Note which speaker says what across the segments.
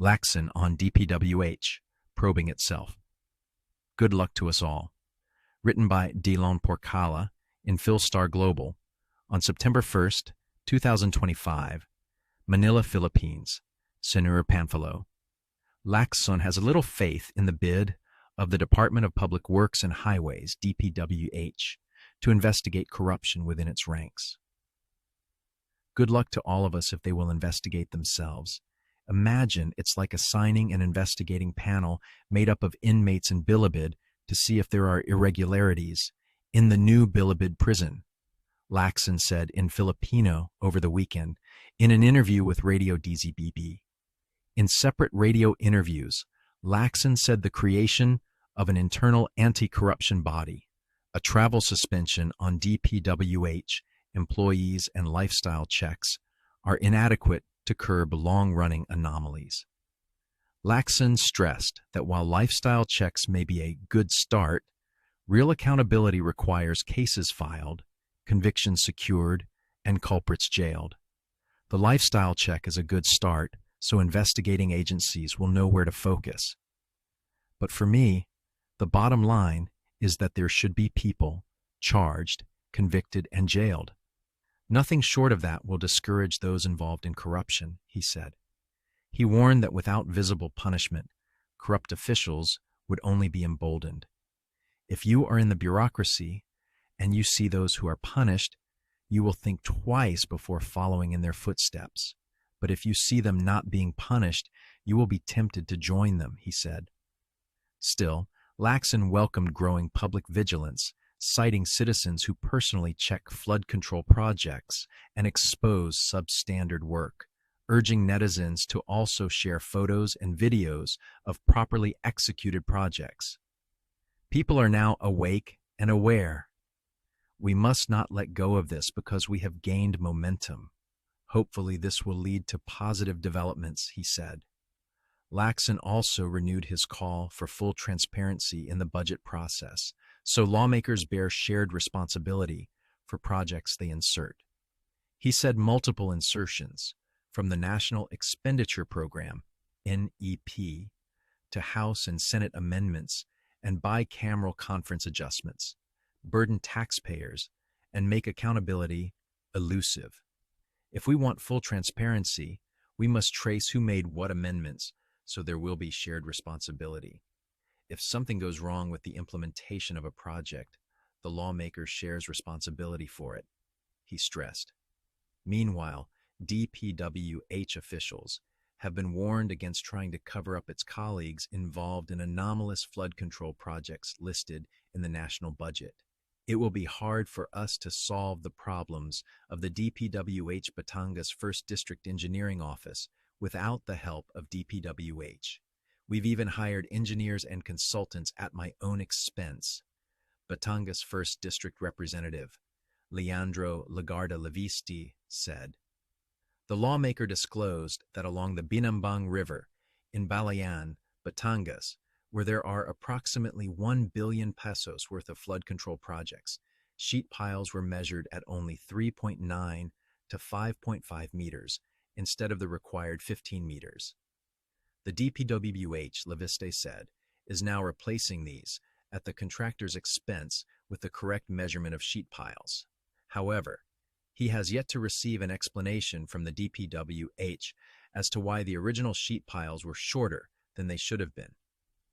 Speaker 1: Lacson on DPWH, probing itself. Good luck to us all. Written by Dylan Porcala in Philstar Global on September 1st, 2025, Manila, Philippines. Senator Panfilo. Lacson has a little faith in the bid of the Department of Public Works and Highways, DPWH, to investigate corruption within its ranks. Good luck to all of us if they will investigate themselves. Imagine it's like assigning an investigating panel made up of inmates in Bilibid to see if there are irregularities in the new Bilibid prison, Lacson said in Filipino over the weekend in an interview with Radio DZBB. In separate radio interviews, Lacson said the creation of an internal anti-corruption body, a travel suspension on DPWH employees and lifestyle checks are inadequate to curb long-running anomalies. Lacson stressed that while lifestyle checks may be a good start, real accountability requires cases filed, convictions secured, and culprits jailed. The lifestyle check is a good start, so investigating agencies will know where to focus. But for me, the bottom line is that there should be people charged, convicted, and jailed. Nothing short of that will discourage those involved in corruption, he said. He warned that without visible punishment, corrupt officials would only be emboldened. If you are in the bureaucracy and you see those who are punished, you will think twice before following in their footsteps. But if you see them not being punished, you will be tempted to join them, he said. Still, Lacson welcomed growing public vigilance, citing citizens who personally check flood control projects and expose substandard work, urging netizens to also share photos and videos of properly executed projects. People are now awake and aware. We must not let go of this because we have gained momentum. Hopefully this will lead to positive developments, he said. Lacson also renewed his call for full transparency in the budget process, so lawmakers bear shared responsibility for projects they insert. He said multiple insertions, from the National Expenditure Program, NEP, to House and Senate amendments and bicameral conference adjustments, burden taxpayers and make accountability elusive. If we want full transparency, we must trace who made what amendments, so there will be shared responsibility. If something goes wrong with the implementation of a project, the lawmaker shares responsibility for it, he stressed. Meanwhile, DPWH officials have been warned against trying to cover up its colleagues involved in anomalous flood control projects listed in the national budget. It will be hard for us to solve the problems of the DPWH Batangas 1st District Engineering Office without the help of DPWH. We've even hired engineers and consultants at my own expense, Batangas 1st District Representative Leandro Lagarda Levisti said. The lawmaker disclosed that along the Binambang River in Balayan, Batangas, where there are approximately 1 billion pesos worth of flood control projects, sheet piles were measured at only 3.9 to 5.5 meters instead of the required 15 meters. The DPWH, Leviste said, is now replacing these at the contractor's expense with the correct measurement of sheet piles. However, he has yet to receive an explanation from the DPWH as to why the original sheet piles were shorter than they should have been.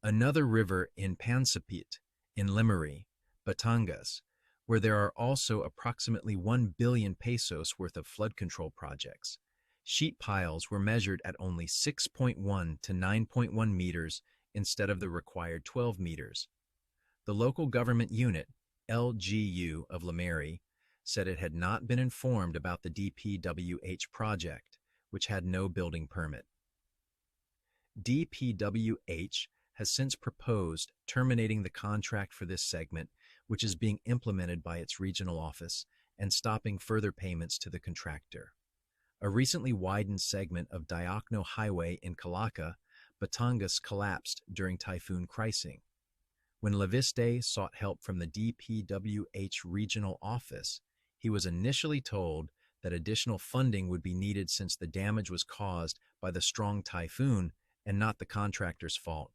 Speaker 1: Another river in Pansapit, in Limery, Batangas, where there are also approximately 1 billion pesos worth of flood control projects, sheet piles were measured at only 6.1 to 9.1 meters instead of the required 12 meters. The local government unit, LGU of Limery, said it had not been informed about the DPWH project, which had no building permit. DPWH has since proposed terminating the contract for this segment, which is being implemented by its regional office, and stopping further payments to the contractor. A recently widened segment of Diokno Highway in Calaca, Batangas collapsed during Typhoon Crising. When Leviste sought help from the DPWH regional office, he was initially told that additional funding would be needed since the damage was caused by the strong typhoon and not the contractor's fault.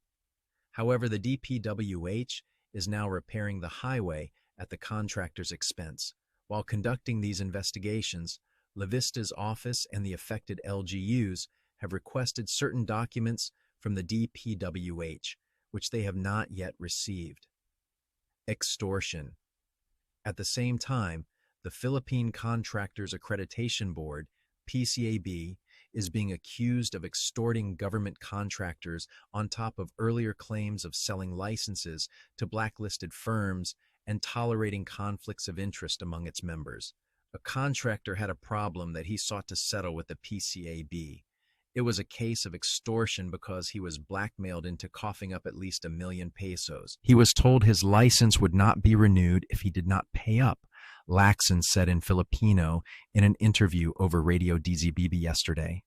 Speaker 1: However, the DPWH is now repairing the highway at the contractor's expense. While conducting these investigations, La Vista's office and the affected LGUs have requested certain documents from the DPWH, which they have not yet received. Extortion. At the same time, the Philippine Contractors Accreditation Board, PCAB, is being accused of extorting government contractors on top of earlier claims of selling licenses to blacklisted firms and tolerating conflicts of interest among its members. A contractor had a problem that he sought to settle with the PCAB. It was a case of extortion because he was blackmailed into coughing up at least 1 million pesos. He was told his license would not be renewed if he did not pay up, Lacson said in Filipino in an interview over Radio DZBB yesterday.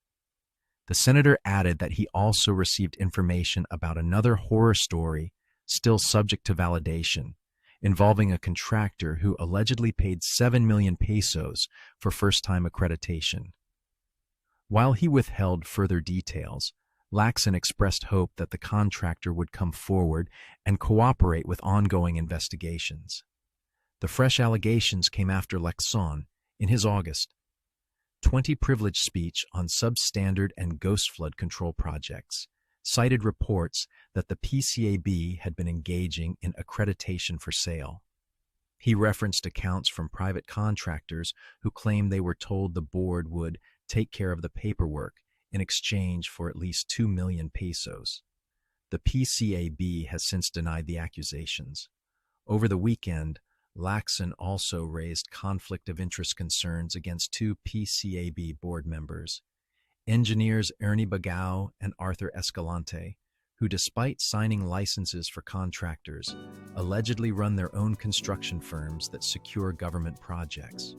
Speaker 1: The senator added that he also received information about another horror story, still subject to validation, involving a contractor who allegedly paid 7 million pesos for first-time accreditation. While he withheld further details, Lacson expressed hope that the contractor would come forward and cooperate with ongoing investigations. The fresh allegations came after Lacson, in his August 20 privilege speech on substandard and ghost flood control projects, cited reports that the PCAB had been engaging in accreditation for sale. He referenced accounts from private contractors who claimed they were told the board would take care of the paperwork in exchange for at least 2 million pesos. The PCAB has since denied the accusations. Over the weekend, Lacson also raised conflict of interest concerns against 2 PCAB board members, engineers Ernie Bagao and Arthur Escalante, who, despite signing licenses for contractors, allegedly run their own construction firms that secure government projects.